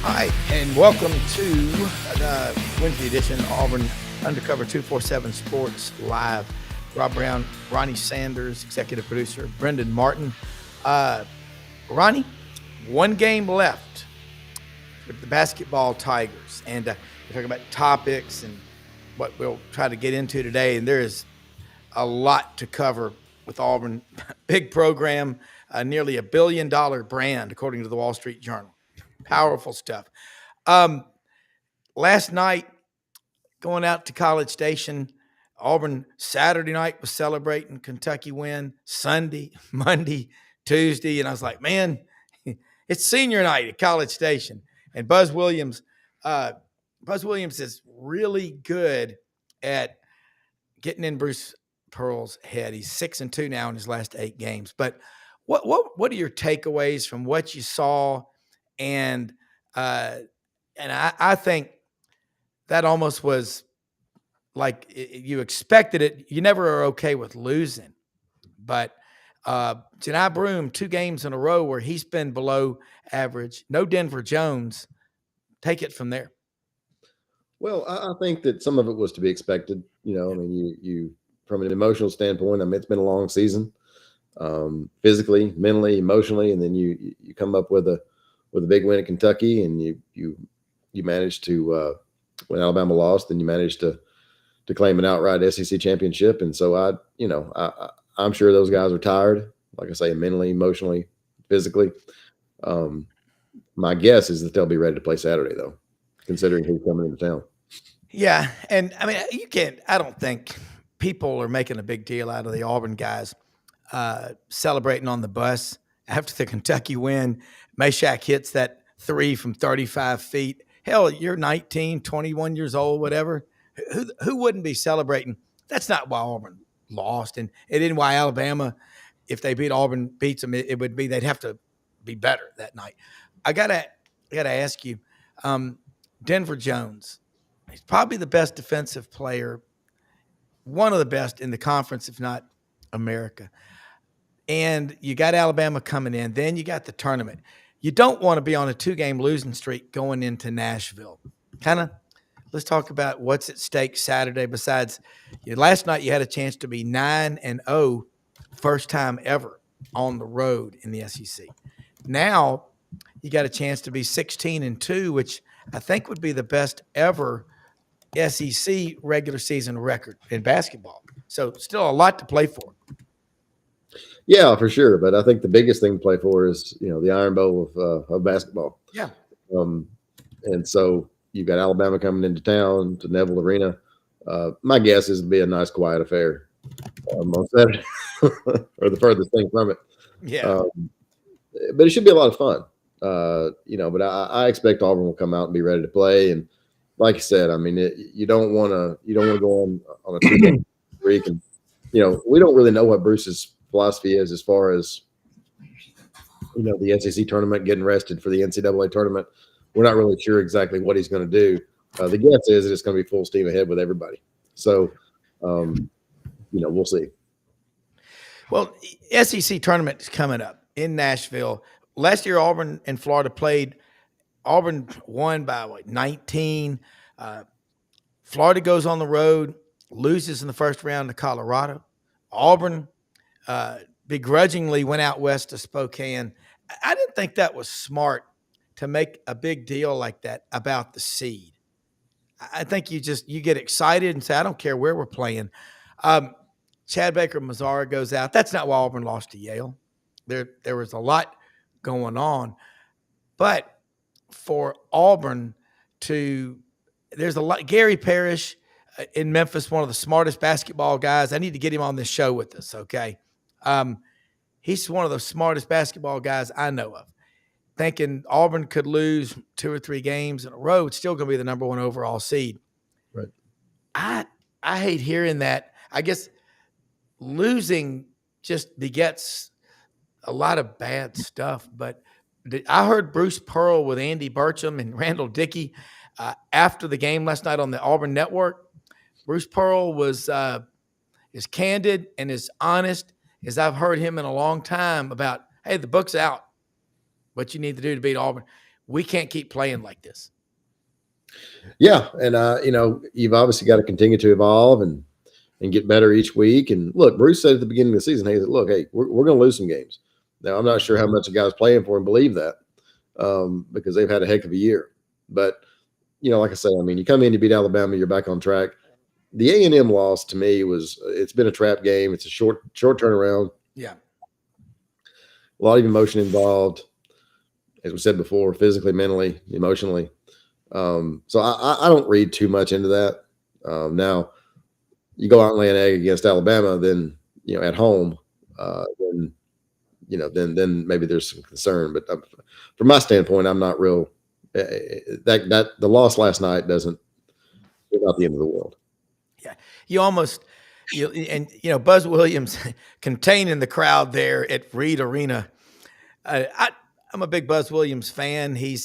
Hi, and welcome to the Wednesday edition of Auburn UnderCover 247 Sports Live. Rob Browne, Ronnie Sanders, executive producer, Brendan Martin. Ronnie, one game left with the basketball Tigers. And we're talking about topics and what we'll try to get into today. And there is a lot to cover with Auburn. Big program, nearly $1 billion brand, according to the Wall Street Journal. Powerful stuff. Last night, going out to College Station, Auburn Saturday night was celebrating Kentucky win. Sunday, Monday, Tuesday, and I was like, man, it's senior night at College Station. And Buzz Williams is really good at getting in Bruce Pearl's head. He's 6-2 now in his last 8 games. But what are your takeaways from what you saw? And I think that almost was like you expected it. You never are okay with losing. But Janai Broome, 2 games in a row where he's been below average. No Denver Jones. Take it from there. Well, I think that some of it was to be expected. I mean, you from an emotional standpoint, I mean, it's been a long season, physically, mentally, emotionally, and then you come up with a big win at Kentucky, and you managed to when Alabama lost, then you managed to claim an outright SEC championship. And so I'm sure those guys are tired, like I say, mentally, emotionally, physically. My guess is that they'll be ready to play Saturday, though, considering who's coming into town. Yeah, and I mean, I don't think people are making a big deal out of the Auburn guys celebrating on the bus after the Kentucky win. Meshack hits that 3 from 35 feet. Hell, you're 19, 21 years old, whatever. Who wouldn't be celebrating? That's not why Auburn lost, and it isn't why Alabama, if they beat Auburn, beats them. It would be they'd have to be better that night. I gotta ask you, Denver Jones. He's probably the best defensive player, one of the best in the conference, if not America. And you got Alabama coming in. Then you got the tournament. You don't want to be on a 2-game losing streak going into Nashville. Let's talk about what's at stake Saturday. Besides, last night you had a chance to be 9-0, first time ever on the road in the SEC. Now you got a chance to be 16-2, which I think would be the best ever SEC regular season record in basketball. So still a lot to play for. Yeah, for sure. But I think the biggest thing to play for is, the Iron Bowl of basketball. Yeah. And so you've got Alabama coming into town to Neville Arena. My guess is it'll be a nice, quiet affair on Saturday, or the furthest thing from it. Yeah. But it should be a lot of fun. But I expect Auburn will come out and be ready to play. And like I said, I mean, you don't want to go on a 2-game streak. And, we don't really know what Bruce's philosophy is as far as, the SEC tournament, getting rested for the NCAA tournament. We're not really sure exactly what he's going to do. The guess is that it's going to be full steam ahead with everybody. So, we'll see. Well, SEC tournament is coming up in Nashville. Last year, Auburn and Florida played. Auburn won by 19. Florida goes on the road, loses in the first round to Colorado. Auburn begrudgingly went out west to Spokane. I didn't think that was smart to make a big deal like that about the seed. I think you get excited and say, I don't care where we're playing. Chad Baker-Mazara goes out. That's not why Auburn lost to Yale. There was a lot going on. But for Auburn there's a lot. Gary Parrish in Memphis, one of the smartest basketball guys. I need to get him on this show with us, okay? He's one of the smartest basketball guys I know of. Thinking Auburn could lose 2 or 3 games in a row, it's still going to be the number 1 overall seed. Right. I hate hearing that. I guess losing just begets a lot of bad stuff. But I heard Bruce Pearl with Andy Burcham and Randall Dickey after the game last night on the Auburn Network. Bruce Pearl was as candid and as honest as I've heard him in a long time about, hey, the book's out. What you need to do to beat Auburn. we can't keep playing like this. Yeah, and you've obviously got to continue to evolve and get better each week. And look, Bruce said at the beginning of the season, he said, "Look, hey, we're going to lose some games." Now, I'm not sure how much the guys playing for him believe that because they've had a heck of a year. But like I say, I mean, you come in to beat Alabama, you're back on track. The A&M loss to me it's been a trap game. It's a short turnaround. Yeah, a lot of emotion involved, as we said before, physically, mentally, emotionally. So I don't read too much into that. Now, you go out and lay an egg against Alabama, then at home, then maybe there's some concern. But from my standpoint, I'm not real. That the loss last night it's not the end of the world. Yeah, Buzz Williams containing the crowd there at Reed Arena. I'm a big Buzz Williams fan. He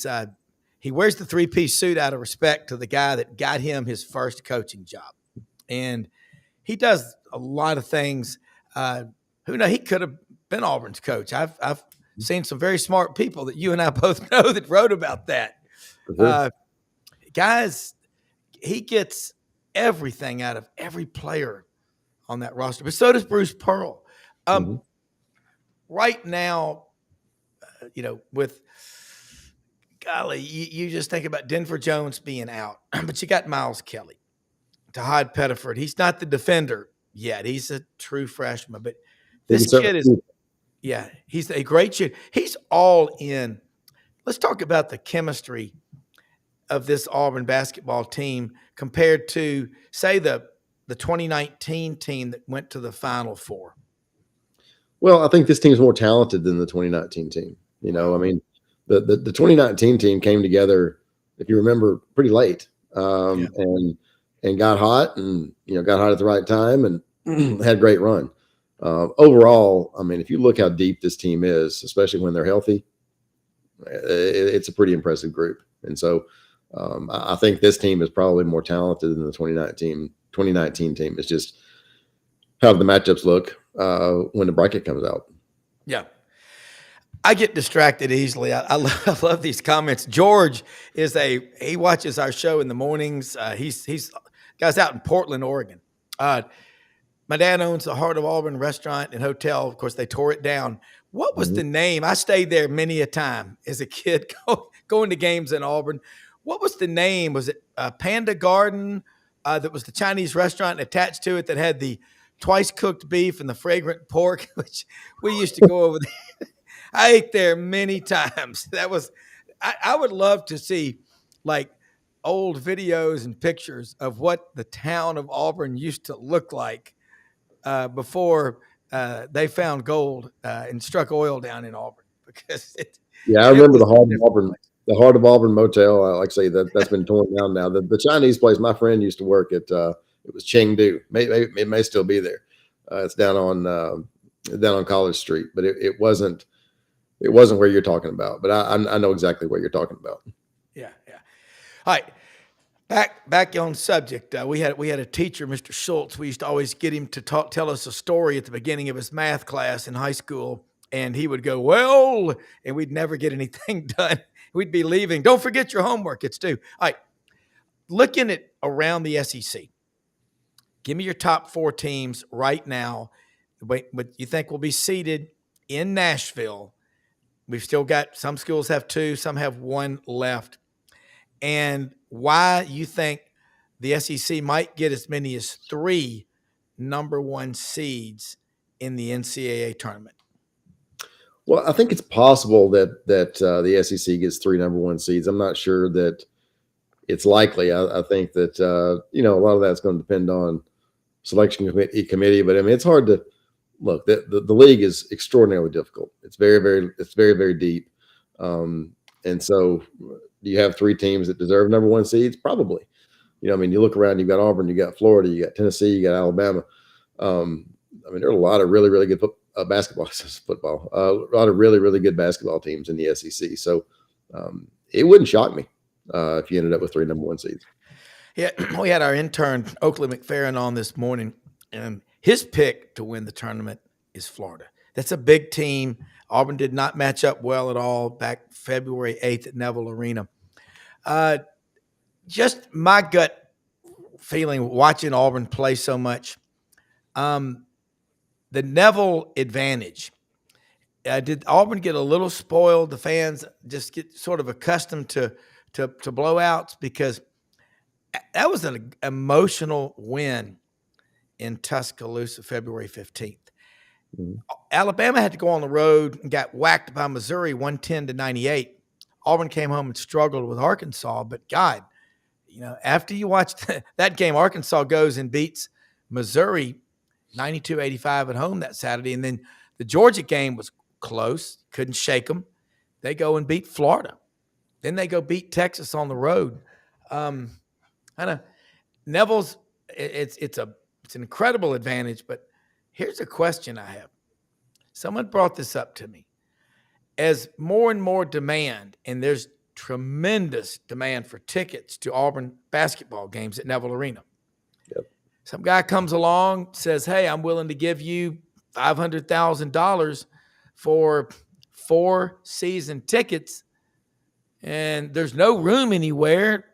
wears the three-piece suit out of respect to the guy that got him his first coaching job, and he does a lot of things. He could have been Auburn's coach. I've seen some very smart people that you and I both know that wrote about that. Sure. Guys, he gets everything out of every player on that roster, but so does Bruce Pearl. Right now, with golly, you just think about Denver Jones being out, but you got Miles Kelly, Tahad Pettiford. He's not the defender yet. He's a true freshman, but this kid is, he's a great shooter. He's all in. Let's talk about the chemistry of this Auburn basketball team compared to, say, the 2019 team that went to the Final Four. Well, I think this team is more talented than the 2019 team. I mean, the 2019 team came together, if you remember, pretty late, and got hot, and got hot at the right time, and had a great run. Overall, I mean, if you look how deep this team is, especially when they're healthy, it's a pretty impressive group. And so, I think this team is probably more talented than the 2019 team. It's just how the matchups look when the bracket comes out. Yeah. I get distracted easily. I love these comments. George he watches our show in the mornings. He's guys out in Portland, Oregon. My dad owns the Heart of Auburn restaurant and hotel. Of course, they tore it down. What was the name? I stayed there many a time as a kid going to games in Auburn. What was the name? Was it Panda Garden? That was the Chinese restaurant attached to it that had the twice cooked beef and the fragrant pork, which we used to go over there. I ate there many times. I would love to see like old videos and pictures of what the town of Auburn used to look like before they found gold and struck oil down in Auburn. Because I remember the Heart of Auburn. The Heart of Auburn Motel, like I say, that's been torn down now. The Chinese place my friend used to work at, it was Chengdu. It may still be there. It's down on College Street, but it wasn't where you're talking about. But I know exactly what you're talking about. Yeah. All right, back on subject. We had a teacher, Mr. Schultz. We used to always get him to tell us a story at the beginning of his math class in high school, and he would go, "Well," and we'd never get anything done. We'd be leaving. Don't forget your homework. It's due. All right. Looking at around the SEC, give me your top 4 teams right now. What you think will be seated in Nashville? We've still got some schools have 2, some have 1 left. And why you think the SEC might get as many as 3 number 1 seeds in the NCAA tournament? Well, I think it's possible that the SEC gets 3 number 1 seeds. I'm not sure that it's likely. I think that a lot of that's going to depend on selection committee. But I mean, it's hard to look. The league is extraordinarily difficult. It's very deep. And so, do you have 3 teams that deserve number 1 seeds? Probably. I mean, you look around. You've got Auburn, you got Florida, you got Tennessee, you got Alabama. I mean, there are a lot of really, really good football. A lot of really, really good basketball teams in the SEC. So it wouldn't shock me if you ended up with 3 number 1 seeds. Yeah, we had our intern Oakley McFerrin on this morning, and his pick to win the tournament is Florida. That's a big team. Auburn did not match up well at all back February 8th at Neville Arena. Just my gut feeling watching Auburn play so much. The Neville advantage. Did Auburn get a little spoiled? The fans just get sort of accustomed to blowouts, because that was an emotional win in Tuscaloosa, February 15th. Mm-hmm. Alabama had to go on the road and got whacked by Missouri 110-98. Auburn came home and struggled with Arkansas, but God, after you watch that game, Arkansas goes and beats Missouri 92-85 at home that Saturday. And then the Georgia game was close, couldn't shake them. They go and beat Florida. Then they go beat Texas on the road. Neville's it's an incredible advantage, but here's a question I have. Someone brought this up to me. As more and more demand, and there's tremendous demand for tickets to Auburn basketball games at Neville Arena. Yep. Some guy comes along, says, hey, I'm willing to give you $500,000 for 4 season tickets, and there's no room anywhere.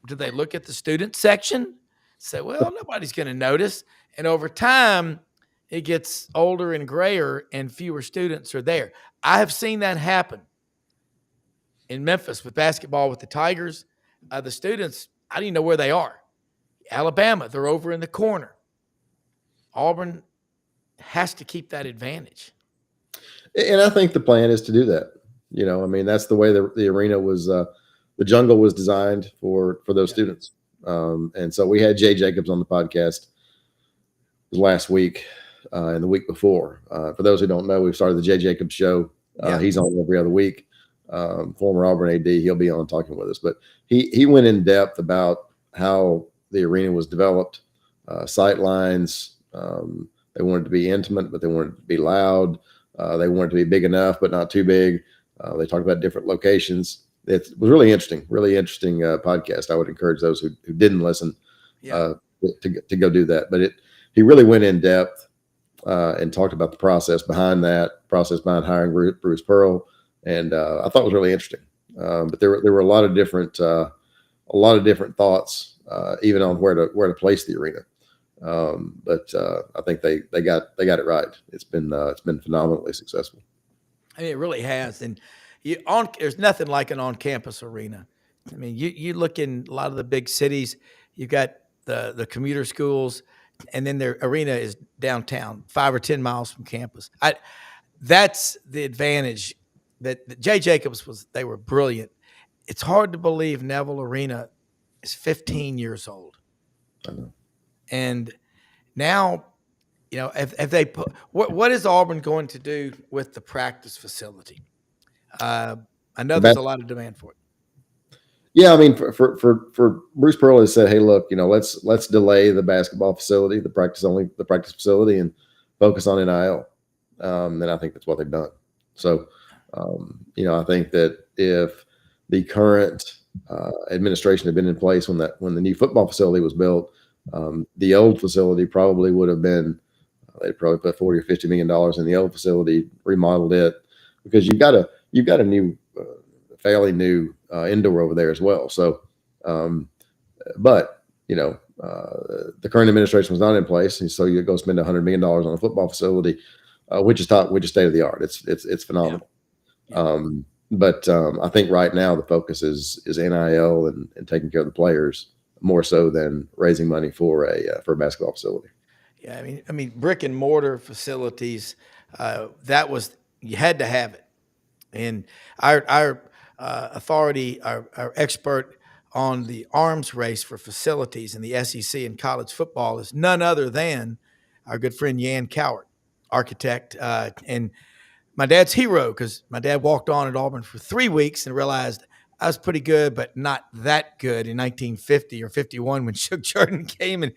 Do they look at the student section? Say, well, nobody's going to notice. And over time, it gets older and grayer and fewer students are there. I have seen that happen in Memphis with basketball with the Tigers. The students, I don't even know where they are. Alabama, they're over in the corner. Auburn has to keep that advantage. And I think the plan is to do that. That's the way the arena was, the jungle was designed for those students. And so we had Jay Jacobs on the podcast last week and the week before. For those who don't know, we've started the Jay Jacobs show. He's on every other week. Former Auburn AD, he'll be on talking with us. But he went in depth about how the arena was developed, sight lines. They wanted to be intimate, but they wanted to be loud. They wanted to be big enough, but not too big. They talked about different locations. It was really interesting podcast. I would encourage those who didn't listen to go do that. But he really went in depth and talked about the process behind hiring Bruce Pearl, and I thought it was really interesting. But there were a lot of different thoughts, even on where to place the arena. But I think they got it right. It's been phenomenally successful. I mean, it really has. And there's nothing like an on-campus arena. I mean, you look in a lot of the big cities, you've got the commuter schools, and then their arena is downtown, 5 or 10 miles from campus. That's the advantage that Jay Jacobs they were brilliant. It's hard to believe Neville Arena is 15 years old. I know. And now, if they put, what is Auburn going to do with the practice facility? I know there's a lot of demand for it. Yeah, I mean, for Bruce Pearl has said, hey, look, let's delay the basketball facility, the practice facility, and focus on NIL. And I think that's what they've done. So, I think that if the current administration had been in place when the new football facility was built, the old facility probably would have been, they'd probably put $40 or $50 million in the old facility, remodeled it, because you've got a new, fairly new indoor over there as well. So, but the current administration was not in place, and so you go spend $100 million on a football facility, which is state of the art. It's phenomenal. Yeah. But I think right now the focus is NIL and taking care of the players more so than raising money for a basketball facility. Yeah, I mean, brick and mortar facilities. You had to have it, and our authority, our expert on the arms race for facilities in the SEC and college football is none other than our good friend Yan Cowart, architect, and my dad's hero, because my dad walked on at Auburn for 3 weeks and realized I was pretty good, but not that good in 1950 or 51 when Shook Jordan came and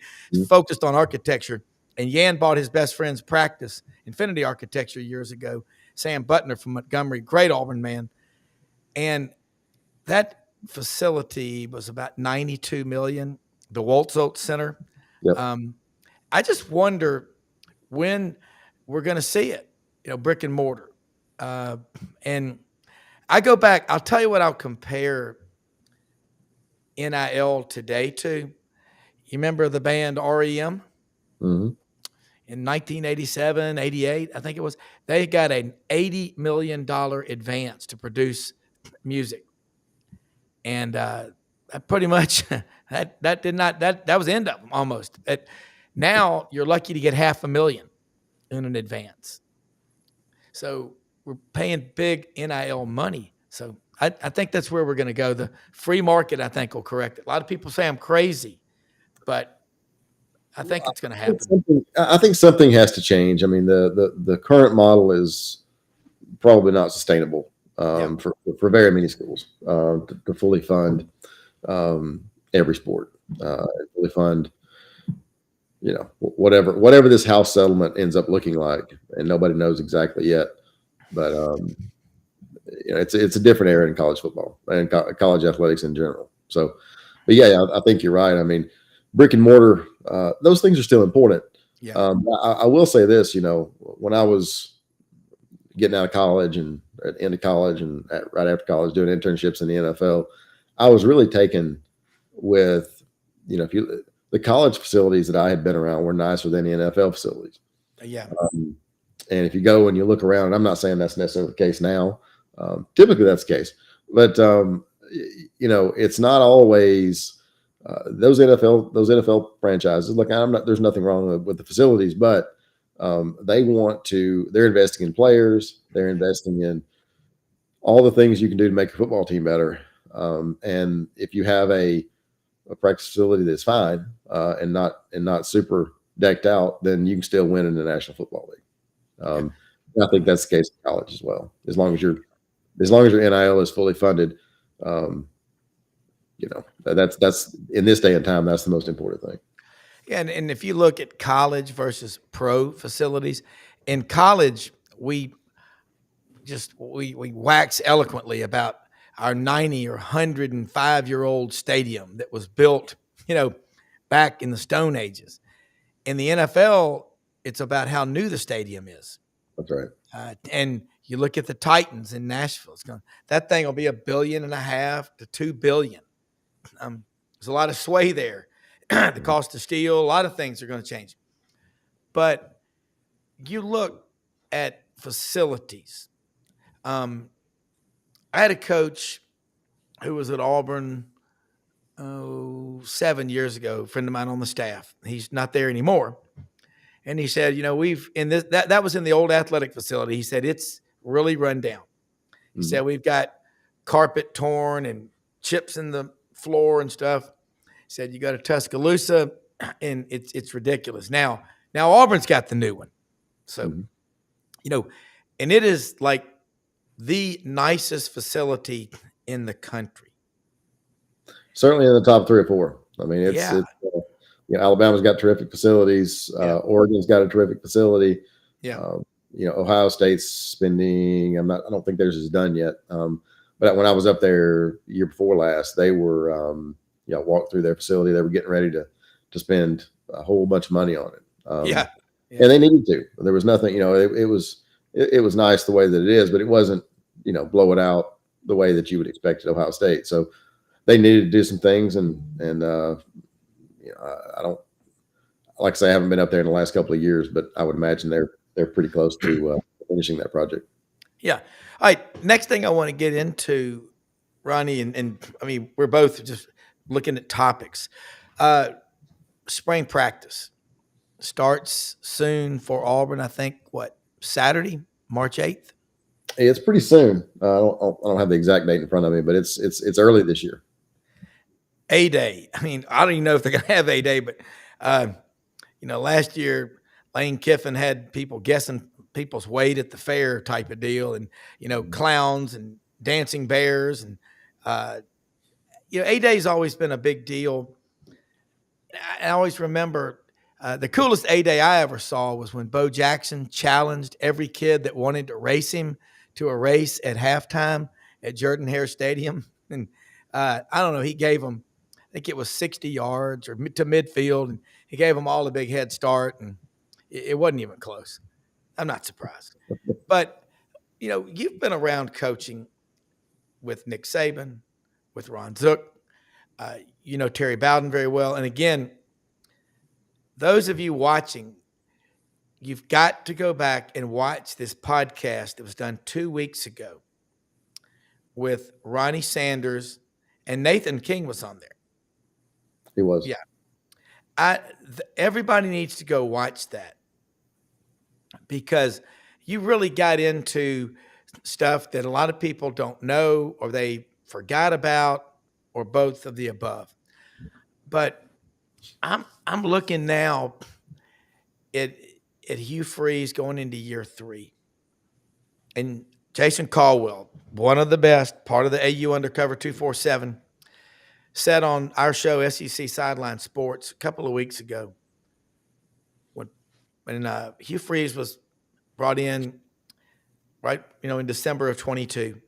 focused on architecture. And Yan bought his best friend's practice, Infinity Architecture, years ago, Sam Butner from Montgomery, great Auburn man. And that facility was about $92 million, the Waltz Center. Yep. I just wonder when we're going to see it. brick and mortar. And I go back, I'll tell you what I'll compare NIL today to. You remember the band REM? Mm-hmm. In 1987, 88, I think it was, they got an $80 million advance to produce music. And pretty much that did not, that was the end of them almost. Now you're lucky to get $500,000 in an advance. So we're paying big NIL money. So I think that's where we're going to go. The free market, I think, will correct it. A lot of people say I'm crazy, but I think it's going to happen. I think something has to change. I mean, the current model is probably not sustainable for very many schools to fully fund every sport, fully fund, whatever this house settlement ends up looking like, and nobody knows exactly yet. But it's a different era in college football and college athletics in general. So, but yeah, I think you're right. I mean, brick and mortar, those things are still important. Yeah. I will say this, when I was getting out of college and into college and right after college doing internships in the NFL, I was really taken with, the college facilities that I had been around were nicer than the NFL facilities. Yeah. And if you go and you look around, and I'm not saying that's necessarily the case now, typically that's the case, but it's not always those NFL franchises. Look, there's nothing wrong with the facilities, but they're investing in players, they're investing in all the things you can do to make your football team better. And if you have a practice facility that's fine and not super decked out, then you can still win in the National Football League. I think that's the case in college as well. As long as your NIL is fully funded, that's in this day and time, that's the most important thing. Yeah, and if you look at college versus pro facilities, in college we wax eloquently about our 90 or 105-year-old stadium that was built, back in the Stone Ages. In the NFL, it's about how new the stadium is. That's right. And you look at the Titans in Nashville. That thing will be $1.5 billion to $2 billion. There's a lot of sway there. The cost of steel, a lot of things are going to change. But you look at facilities. I had a coach who was at Auburn 7 years ago, a friend of mine on the staff. He's not there anymore. And he said, we've in this that was in the old athletic facility. He said it's really run down. He said we've got carpet torn and chips in the floor and stuff. He said you go to Tuscaloosa and it's ridiculous. Now Auburn's got the new one. So, and it is like the nicest facility in the country. Certainly in the top 3 or 4. I mean, it's Alabama's got terrific facilities. Oregon's got a terrific facility. Yeah. Ohio State's spending. I don't think theirs is done yet. But when I was up there year before last, they were, walked through their facility. They were getting ready to spend a whole bunch of money on it. And they needed to. There was nothing. It was nice the way that it is, but it wasn't, blow it out the way that you would expect at Ohio State. So they needed to do some things, and I don't, like I say, I haven't been up there in the last couple of years, but I would imagine they're pretty close to finishing that project. Yeah. All right. Next thing I want to get into, Ronnie, and I mean, we're both just looking at topics. Spring practice starts soon for Auburn. I think Saturday, March 8th. It's pretty soon. I don't have the exact date in front of me, but it's early this year. A-Day. I mean, I don't even know if they're going to have A-Day, but, last year Lane Kiffin had people guessing people's weight at the fair type of deal, and, clowns and dancing bears. And, A-Day's always been a big deal. I always remember the coolest A-Day I ever saw was when Bo Jackson challenged every kid that wanted to race him to a race at halftime at Jordan-Hare Stadium. And I don't know, he gave them, I think it was 60 yards or to midfield, and he gave them all a big head start, and it wasn't even close. I'm not surprised. But, you've been around coaching with Nick Saban, with Ron Zook. Terry Bowden very well. And again, those of you watching, you've got to go back and watch this podcast that was done 2 weeks ago with Ronnie Sanders, and Nathan King was on there. He was. Yeah. Everybody needs to go watch that because you really got into stuff that a lot of people don't know or they forgot about or both of the above. But I'm looking now at Hugh Freeze going into year 3. And Jason Caldwell, one of the best, part of the AU Undercover 247, said on our show, SEC Sideline Sports, a couple of weeks ago, when Hugh Freeze was brought in, right, in December of 22,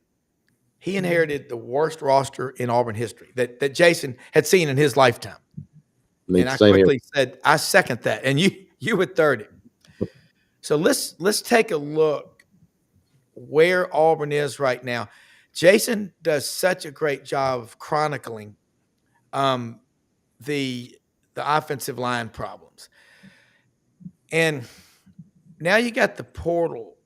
he inherited the worst roster in Auburn history that Jason had seen in his lifetime. And I quickly said, I second that. And you would third it. So let's take a look where Auburn is right now. Jason does such a great job of chronicling the offensive line problems. And now you got the portal.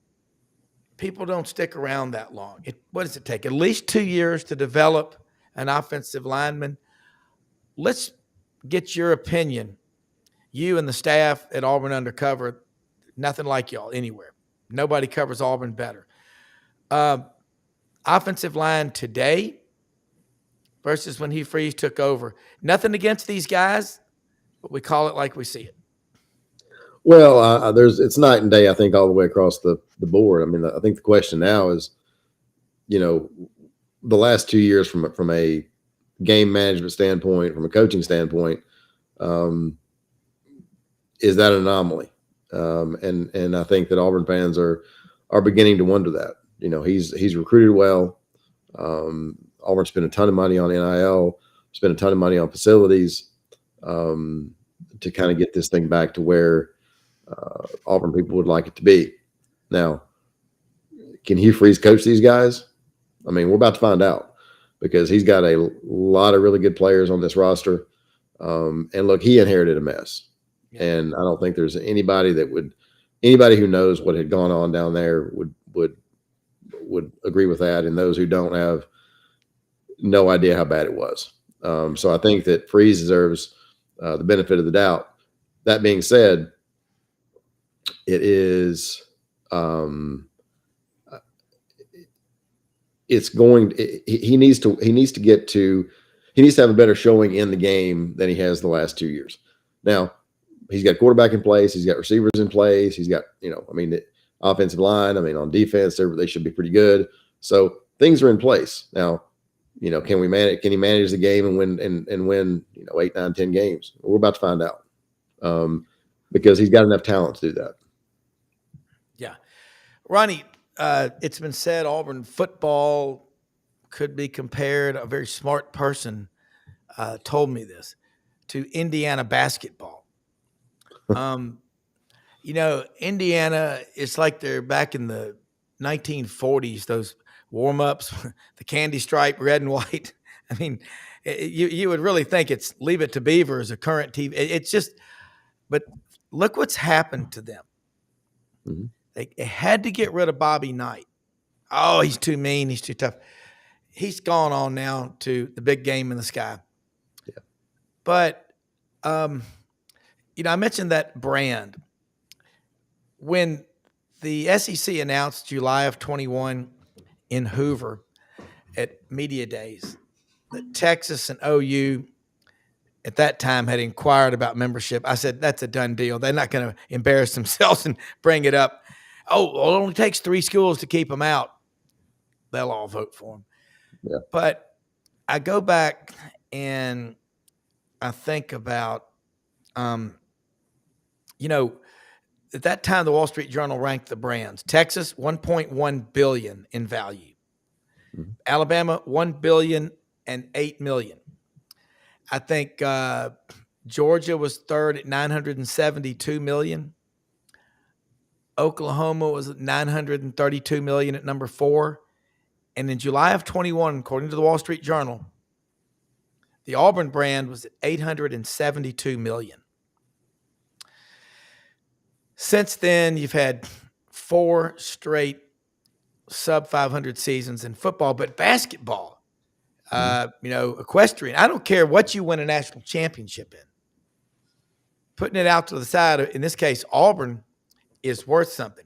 People don't stick around that long. What does it take? At least 2 years to develop an offensive lineman. Let's get your opinion. You and the staff at Auburn Undercover, nothing like y'all anywhere. Nobody covers Auburn better. Offensive line today versus when Hugh Freeze took over. Nothing against these guys, but we call it like we see it. Well, it's night and day, I think, all the way across the board. I mean, I think the question now is, the last 2 years from a game management standpoint, from a coaching standpoint, is that an anomaly? And I think that Auburn fans are beginning to wonder that. He's recruited well. Auburn spent a ton of money on NIL, spent a ton of money on facilities to kind of get this thing back to where Auburn people would like it to be. Now, can Hugh Freeze coach these guys? I mean, we're about to find out because he's got a lot of really good players on this roster. And look, he inherited a mess. Yeah. And I don't think there's anybody who knows what had gone on down there would agree with that. And those who don't have no idea how bad it was. So I think that Freeze deserves the benefit of the doubt. That being said, it is he needs to have a better showing in the game than he has the last 2 years. Now, he's got quarterback in place, he's got receivers in place, he's got, the offensive line, on defense, they should be pretty good. So things are in place. Now, can he manage the game and win 8, 9, 10 games? We're about to find out. Because he's got enough talent to do that. Yeah. Ronnie, it's been said Auburn football could be compared, a very smart person told me this, to Indiana basketball. Indiana, it's like they're back in the 1940s, those warm-ups, the candy stripe, red and white. I mean, you would really think it's Leave It to Beaver as a current TV. It's just – but look what's happened to them. Mm-hmm. They had to get rid of Bobby Knight. Oh, he's too mean. He's too tough. He's gone on now to the big game in the sky. Yeah. But, I mentioned that brand. When the SEC announced July of 21 in Hoover at Media Days that Texas and OU at that time had inquired about membership, I said, that's a done deal. They're not going to embarrass themselves and bring it up. Oh, well, it only takes 3 schools to keep them out. They'll all vote for them. Yeah. But I go back and I think about, at that time, the Wall Street Journal ranked the brands. Texas, $1.1 billion in value. Mm-hmm. Alabama, $1 billion and $8 million. I think Georgia was third at $972 million. Oklahoma was at $932 million at number 4. And in July of 21, according to the Wall Street Journal, the Auburn brand was at $872 million. Since then, you've had 4 straight sub 500 seasons in football, but basketball, equestrian, I don't care what you win a national championship in. Putting it out to the side, in this case, Auburn is worth something.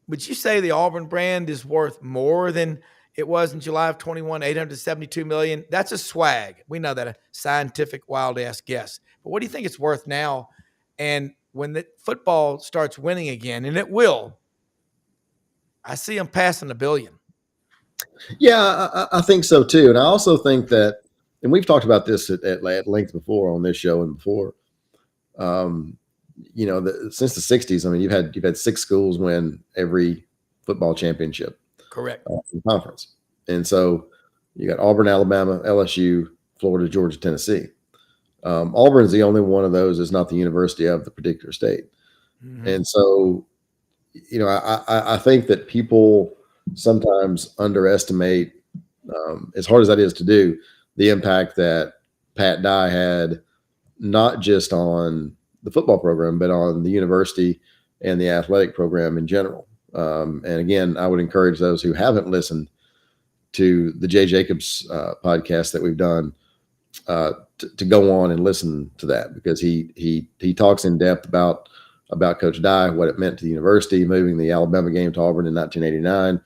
Would you say the Auburn brand is worth more than it was in July of 21, $872 million? That's a swag. We know that, a scientific wild-ass guess. But what do you think it's worth now? And when the football starts winning again, and it will, I see them passing $1 billion. Yeah, I think so too. And I also think that, and we've talked about this at length before on this show and before, since the 60s, I mean, you've had 6 schools win every football championship. Correct. In conference. And so you got Auburn, Alabama, LSU, Florida, Georgia, Tennessee. Auburn is the only one of those that's not the university of the particular state. Mm-hmm. And so, I think that people sometimes underestimate, as hard as that is to do, the impact that Pat Dye had, not just on the football program, but on the university and the athletic program in general. And again, I would encourage those who haven't listened to the Jay Jacobs podcast that we've done to go on and listen to that, because he talks in depth about Coach Dye, what it meant to the university, moving the Alabama game to Auburn in 1989,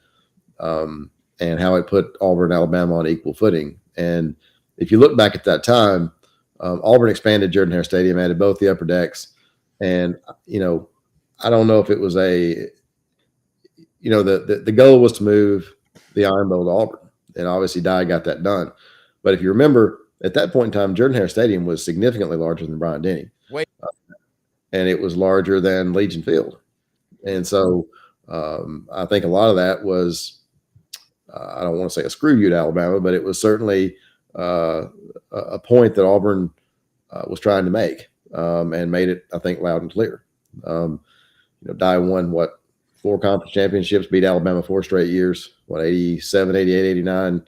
and how it put Auburn and Alabama on equal footing. And if you look back at that time, Auburn expanded Jordan-Hare Stadium, added both the upper decks, and I don't know if it was the goal was to move the Iron Bowl to Auburn, and obviously Dye got that done. But if you remember, at that point in time, Jordan-Hare Stadium was significantly larger than Bryant-Denny. And it was larger than Legion Field. And so I think a lot of that was, I don't want to say a screw you to Alabama, but it was certainly a point that Auburn was trying to make, and made it, I think, loud and clear. Dye won 4 conference championships, beat Alabama 4 straight years, 87, 88, 89.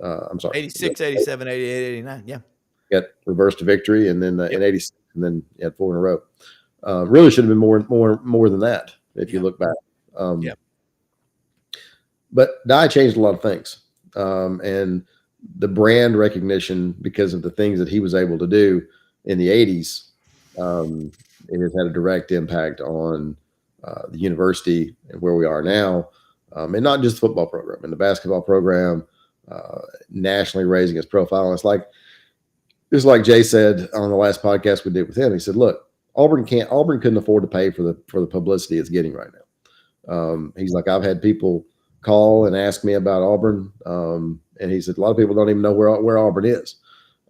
I'm sorry. 86, 87, 88, 89. Yeah. Got reversed to victory, and then in 86, and then you had 4 in a row. Really should have been more than that if you look back. But Dye changed a lot of things, and the brand recognition, because of the things that he was able to do in the 80s, it has had a direct impact on the university and where we are now, and not just the football program, and the basketball program, nationally raising its profile. And it's like Jay said on the last podcast we did with him. He said, "Look, Auburn couldn't afford to pay for the publicity it's getting right now." He's like, "I've had people call and ask me about Auburn," and he said a lot of people don't even know where Auburn is.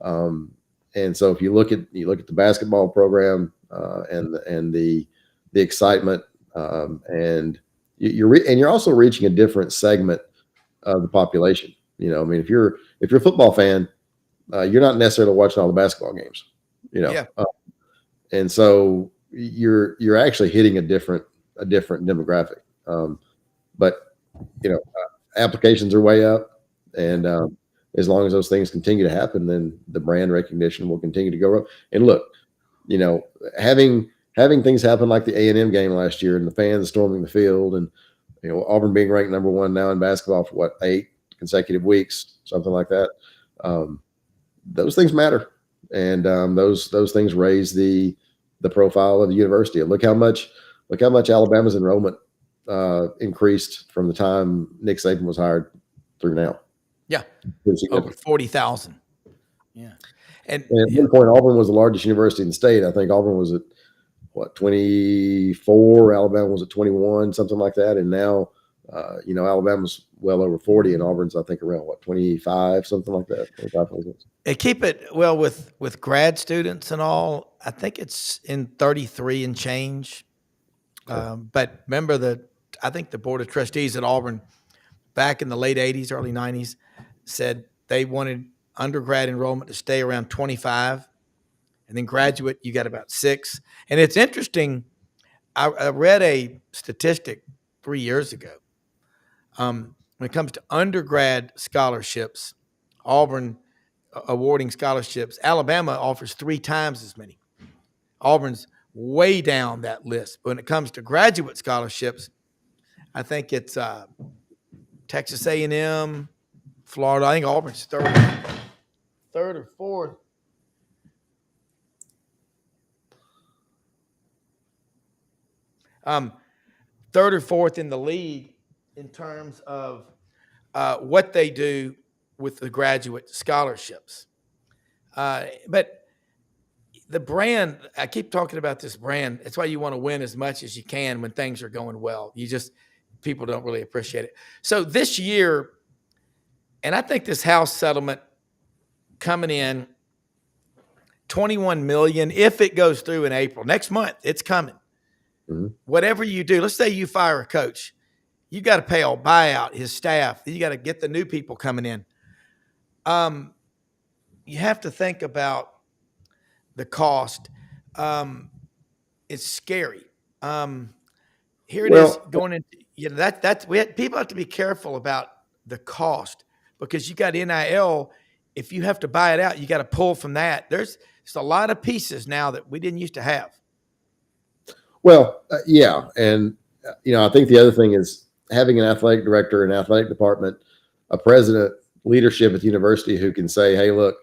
And so if you look at the basketball program and the excitement, and you're also reaching a different segment of the population. I mean, if you're a football fan, you're not necessarily watching all the basketball games. And so you're actually hitting a different demographic. But applications are way up, and as long as those things continue to happen, then the brand recognition will continue to go up. And look, having things happen like the A&M game last year, and the fans storming the field, and Auburn being ranked number 1 now in basketball for 8 consecutive weeks, something like that. Those things matter, and those things raise the profile of the university. Look how much Alabama's enrollment increased from the time Nick Saban was hired through now. Yeah, over 40,000. Yeah, and at one point, Auburn was the largest university in the state. I think Auburn was at 24, Alabama was at 21, something like that, and now Alabama's well over 40, and Auburn's, I think, around 25, something like that. 25, they keep it well with grad students and all. I think it's in 33 and change. But remember I think the board of trustees at Auburn back in the late 80s, early 90s said they wanted undergrad enrollment to stay around 25, and then graduate you got about 6. And it's interesting. I read a statistic 3 years ago. When it comes to undergrad scholarships, Auburn awarding scholarships, Alabama offers 3 times as many. Auburn's way down that list. But when it comes to graduate scholarships, I think it's Texas A&M, Florida. I think Auburn's third or fourth. Third or fourth in the league in terms of what they do with the graduate scholarships. But the brand, I keep talking about this brand. It's why you want to win as much as you can when things are going well. People don't really appreciate it. So this year, and I think this House settlement coming in, $21 million, if it goes through in April, next month, it's coming. Mm-hmm. Whatever you do, let's say you fire a coach, you got to pay a buyout, his staff. You got to get the new people coming in. You have to think about the cost. It's scary. Here it is going into, people have to be careful about the cost because you got NIL. If you have to buy it out, you got to pull from that. There's a lot of pieces now that we didn't used to have. Well, yeah. And, I think the other thing is having an athletic director, an athletic department, a president, leadership at the university who can say, hey, look,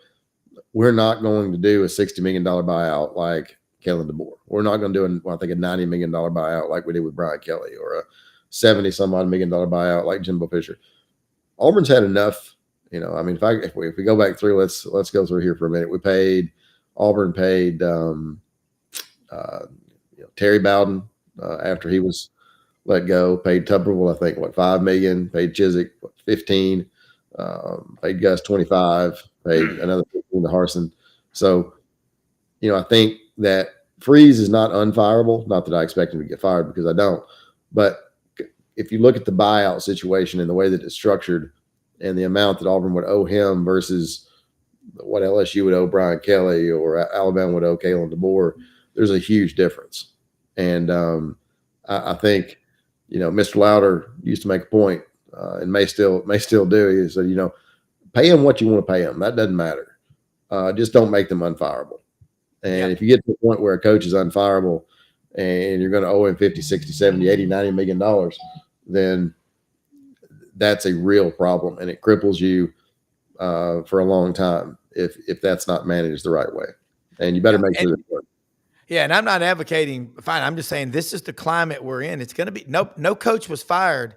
we're not going to do a $60 million buyout like Kalen DeBoer. We're not going to do, a $90 million buyout like we did with Brian Kelly or a 70 some odd $1 million buyout like Jimbo Fisher. Auburn's had enough. If we go back through, let's go through here for a minute. Auburn paid Terry Bowden after he was let go, paid Tupperville, I think, $5 million, paid Chiswick, $15 million, paid Gus $25 million, paid another $15 million to Harsin. So, I think that Freeze is not unfireable. Not that I expect him to get fired because I don't. But if you look at the buyout situation and the way that it's structured and the amount that Auburn would owe him versus what LSU would owe Brian Kelly or Alabama would owe Kalen DeBoer, there's a huge difference. And I think, Mr. Louder used to make a point and may still do. He said, pay them what you want to pay them. That doesn't matter. Just don't make them unfireable. And if you get to the point where a coach is unfireable and you're going to owe him 50, 60, 70, 80, $90 million, then that's a real problem. And it cripples you for a long time if that's not managed the right way. And you better make sure that it works. Yeah, and I'm not advocating fine. I'm just saying this is the climate we're in. It's going to be no coach was fired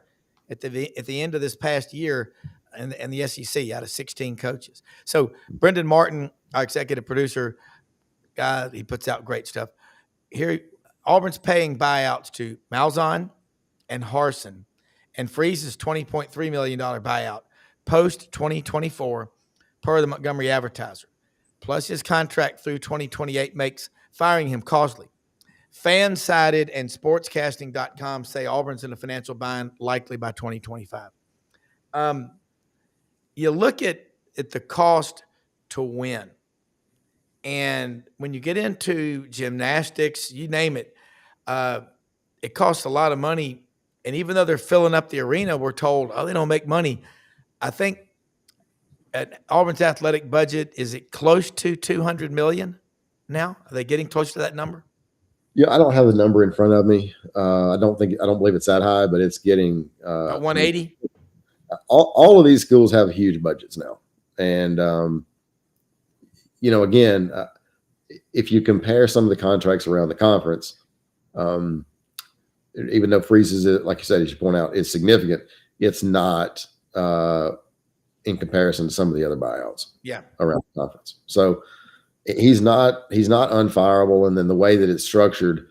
at the end of this past year in the SEC out of 16 coaches. So Brendan Martin, our executive producer, guy, he puts out great stuff. Here, Auburn's paying buyouts to Malzahn and Harsin, and Freeze's $20.3 million buyout post 2024 per the Montgomery Advertiser. Plus his contract through 2028 makes firing him costly. Fansided and sportscasting.com say Auburn's in a financial bind likely by 2025. You look at the cost to win. And when you get into gymnastics, you name it, it costs a lot of money. And even though they're filling up the arena, we're told, they don't make money. I think at Auburn's athletic budget, is it close to $200 million now? Are they getting close to that number? Yeah, I don't have the number in front of me. I don't believe it's that high, but it's getting 180. All of these schools have huge budgets now, and again, if you compare some of the contracts around the conference, even though Freeze's, like you said, as you point out, is significant, it's not in comparison to some of the other buyouts. Yeah, around the conference. So he's not unfireable. And then the way that it's structured,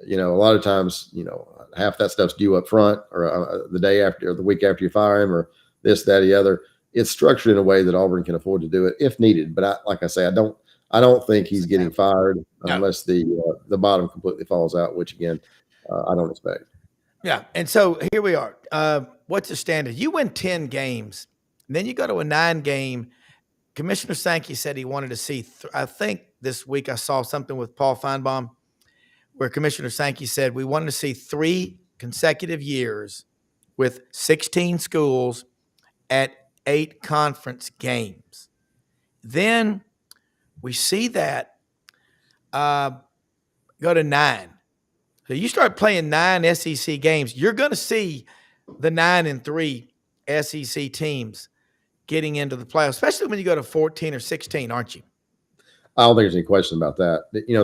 a lot of times, half that stuff's due up front or the day after or the week after you fire him or this, that, or the other. It's structured in a way that Auburn can afford to do it if needed. But like I say, I don't think he's getting fired unless the bottom completely falls out, which again, I don't expect. Yeah. And so here we are. What's the standard? You win 10 games, and then you go to a 9-game. Commissioner Sankey said he wanted to see, I think this week I saw something with Paul Feinbaum where Commissioner Sankey said we wanted to see 3 consecutive years with 16 schools at 8 conference games. Then we see that go to 9. So you start playing 9 SEC games, you're going to see the 9-3 SEC teams getting into the playoffs, especially when you go to 14 or 16, aren't you? I don't think there's any question about that. You know,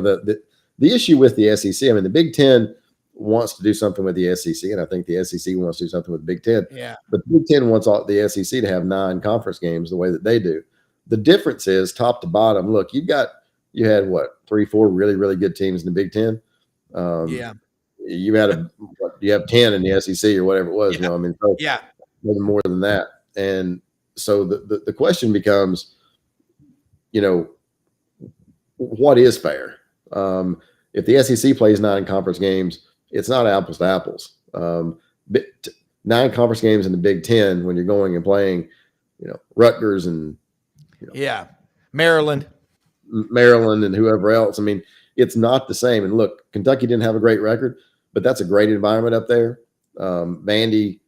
the issue with the SEC, I mean, the Big Ten wants to do something with the SEC, and I think the SEC wants to do something with the Big Ten. Yeah. But the Big Ten wants the SEC to have 9 conference games the way that they do. The difference is top to bottom. Look, you had what, 3, 4 really, really good teams in the Big Ten. Yeah. You had you have 10 in the SEC or whatever it was. Yeah. You know, I mean, so Yeah. maybe more than that. And so the question becomes, you know, what is fair? If the SEC plays 9 conference games, it's not apples to apples. 9 conference games in the Big Ten when you're going and playing, you know, Rutgers and Maryland and whoever else. I mean, it's not the same. And look, Kentucky didn't have a great record, but that's a great environment up there. Vandy,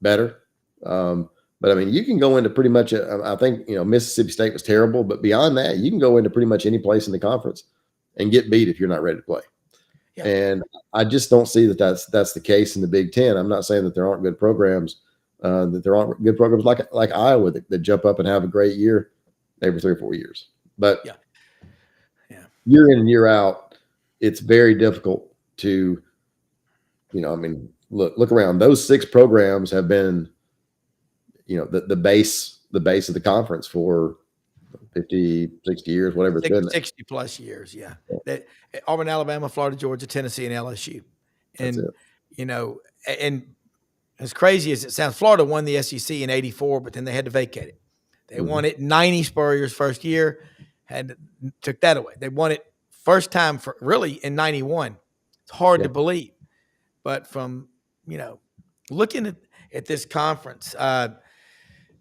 better. But I mean, you can go into pretty much, I think, you know, Mississippi State was terrible, but beyond that, you can go into pretty much any place in the conference and get beat if you're not ready to play. Yeah. And I just don't see that's the case in the Big Ten. I'm not saying that there aren't good programs, like Iowa that jump up and have a great year every 3 or 4 years. But year in and year out, it's very difficult to, you know, I mean, look around. Those 6 programs have been, you know, the base of the conference for 50, 60 years, whatever it's been. 60 plus years, yeah. Auburn, Alabama, Florida, Georgia, Tennessee, and LSU. And, you know, and as crazy as it sounds, Florida won the SEC in 84, but then they had to vacate it. They won it 90 Spurrier's first year, took that away. They won it first time in 91. It's hard to believe. But from, you know, looking at this conference, 9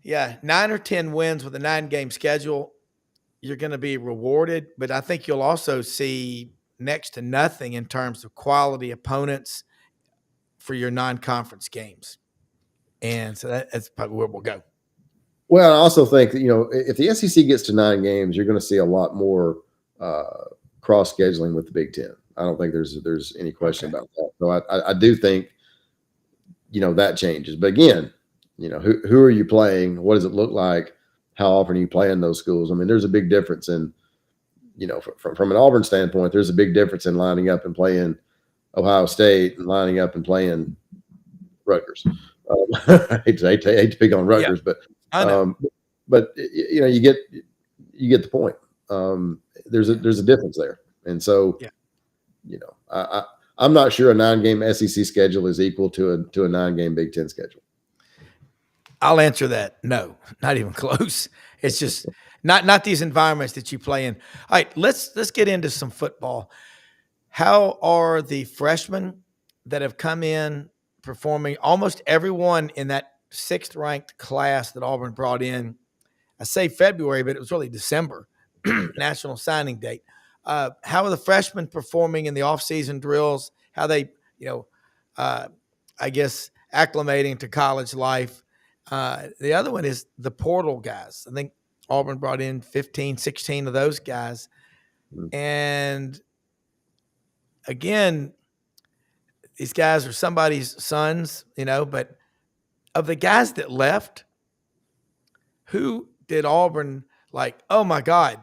or 10 wins with a 9-game schedule, you're going to be rewarded. But I think you'll also see next to nothing in terms of quality opponents for your non-conference games. And so that's probably where we'll go. Well, I also think that, you know, if the SEC gets to 9 games, you're going to see a lot more cross-scheduling with the Big Ten. I don't think there's any question about that. So I do think, you know, that changes. But again, you know, who are you playing? What does it look like? How often are you playing those schools? I mean, there's a big difference in, you know, from an Auburn standpoint, there's a big difference in lining up and playing Ohio State and lining up and playing Rutgers. I hate to pick on Rutgers, but I know. But you know, you get the point. There's a difference there, and so you know, I'm not sure a 9-game SEC schedule is equal to a 9-game Big Ten schedule. I'll answer that. No, not even close. It's just not these environments that you play in. All right, let's get into some football. How are the freshmen that have come in performing? Almost everyone in that 6th ranked class that Auburn brought in, I say February, but it was really December, national signing date. How are the freshmen performing in the offseason drills? How they, you know, I guess acclimating to college life. The other one is the portal guys. I think Auburn brought in 15, 16 of those guys. And again, these guys are somebody's sons, you know, but of the guys that left, who did Auburn like, oh my God,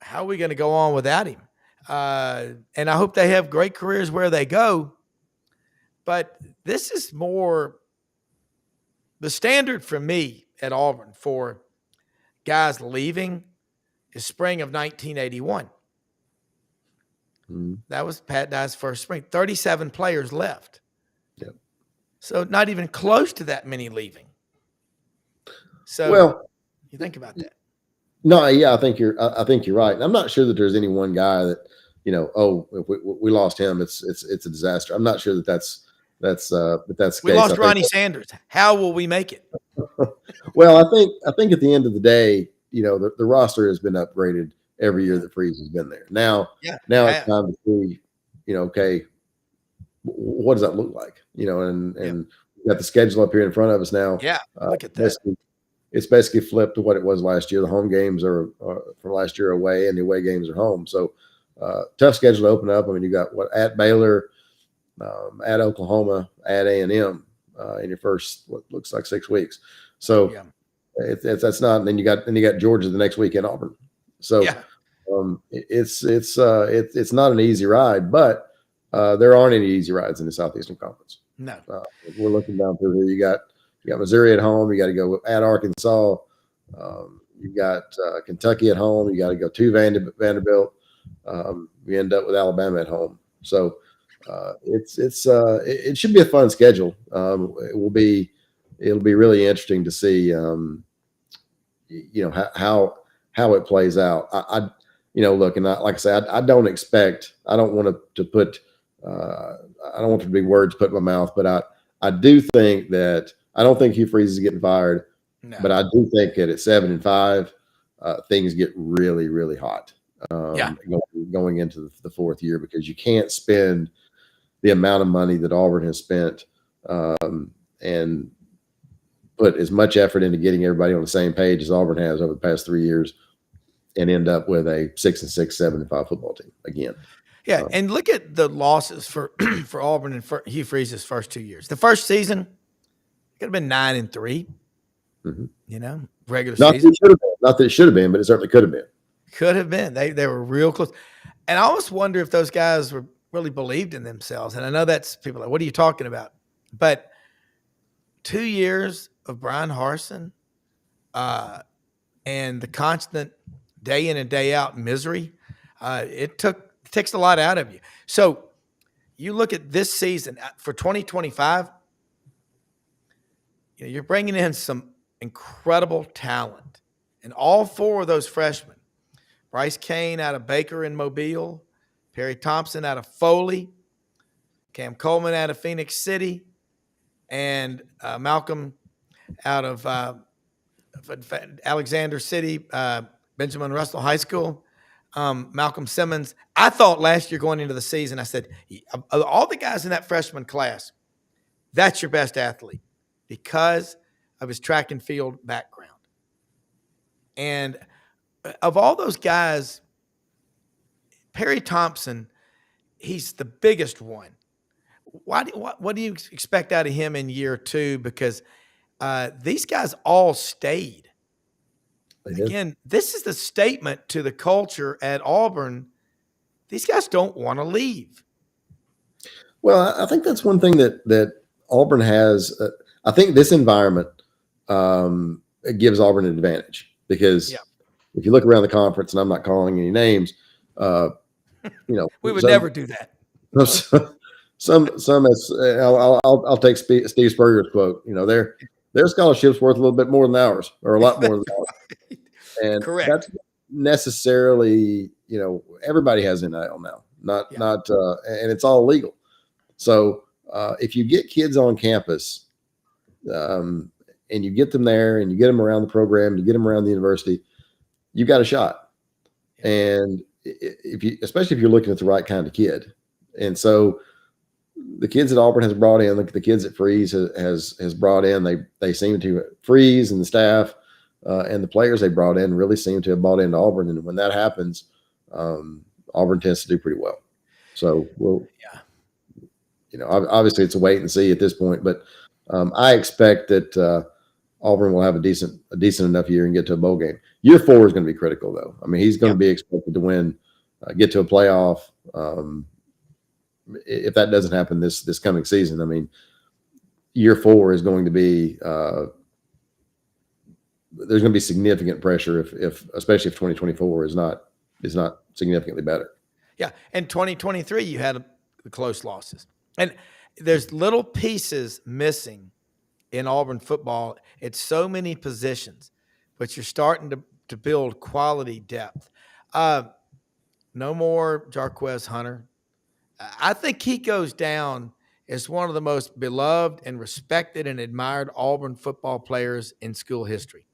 how are we going to go on without him? And I hope they have great careers where they go. But this is more the standard for me at Auburn for guys leaving is spring of 1981. That was Pat Dye's first spring. 37 players left. Yep. So not even close to that many leaving. So well, you think about that. No, yeah, I think you're right. And I'm not sure that there's any one guy that, you know, oh, if we lost him, it's a disaster. I'm not sure that's the we case. lost Ronnie Sanders. How will we make it? Well, I think at the end of the day, you know, the roster has been upgraded every year that Freeze has been there. Now it's time to see, okay, what does that look like? And Yep. we got the schedule up here in front of us now. Yeah. Look at that. It's basically flipped to what it was last year. The home games are from last year away, and the away games are home. So tough schedule to open up. I mean, you got at Baylor, at Oklahoma, at A&M in your first what looks like 6 weeks. So Yeah. that's not. And then you got Georgia the next week in Auburn. So Yeah. it's not an easy ride, but there aren't any easy rides in the Southeastern Conference. No. We're looking down through here. You got Missouri at home. You got to go at Arkansas. You got Kentucky at home. You got to go to Vanderbilt. We end up with Alabama at home. So it should be a fun schedule. It'll be really interesting to see how it plays out. I look, and like I said, I don't want to put I don't want there to be words put in my mouth, but I do think that I don't think Hugh Freeze is getting fired, No. but I do think that at 7-5, things get really, really hot going into the fourth year, because you can't spend the amount of money that Auburn has spent and put as much effort into getting everybody on the same page as Auburn has over the past 3 years and end up with a 6-6, 7-5 football team again. Yeah, and look at the losses for for Auburn and for Hugh Freeze's first 2 years. The first season it could have been 9-3. Mm-hmm. Regular Not season. Not that it should have been, but it certainly could have been. Could have been. They were real close. And I almost wonder if those guys really believed in themselves. And I know that's people like, what are you talking about? But 2 years of Brian Harsin and the constant day in and day out misery, it takes a lot out of you. So you look at this season for 2025, you're bringing in some incredible talent. And all four of those freshmen, Bryce Kane out of Baker in Mobile, Perry Thompson out of Foley, Cam Coleman out of Phoenix City, and Malcolm out of Alexander City, Benjamin Russell High School, Malcolm Simmons. I thought last year going into the season, I said, of all the guys in that freshman class, that's your best athlete because of his track and field background. And of all those guys, Perry Thompson, he's the biggest one. What do you expect out of him in year two? Because these guys all stayed. Again, this is the statement to the culture at Auburn. These guys don't want to leave. Well, I think that's one thing that Auburn has. I think this environment it gives Auburn an advantage because if you look around the conference, and I'm not calling any names, we would never do that. I'll take Steve Spurrier's quote. Their scholarship's worth a little bit more than ours, or a lot more than ours. And correct. That's necessarily, everybody has NIL now, and it's all legal. So if you get kids on campus, and you get them there, and you get them around the program, you get them around the university, you got a shot. And especially if you're looking at the right kind of kid, and so the kids that Auburn has brought in, the kids that Freeze has brought in, they seem to Freeze and the staff and the players they brought in really seem to have bought into Auburn. And when that happens, Auburn tends to do pretty well. So obviously it's a wait and see at this point, but I expect that Auburn will have a decent enough year and get to a bowl game. Year 4 is going to be critical, though. I mean, he's going to be expected to win, get to a playoff. If that doesn't happen this coming season, I mean, year 4 is going to be there's going to be significant pressure especially if 2024 is not significantly better. Yeah, and 2023 you had the close losses, and there's little pieces missing in Auburn football. It's so many positions, but you're starting to build quality depth. No more Jarquez Hunter. I think he goes down as one of the most beloved and respected and admired Auburn football players in school history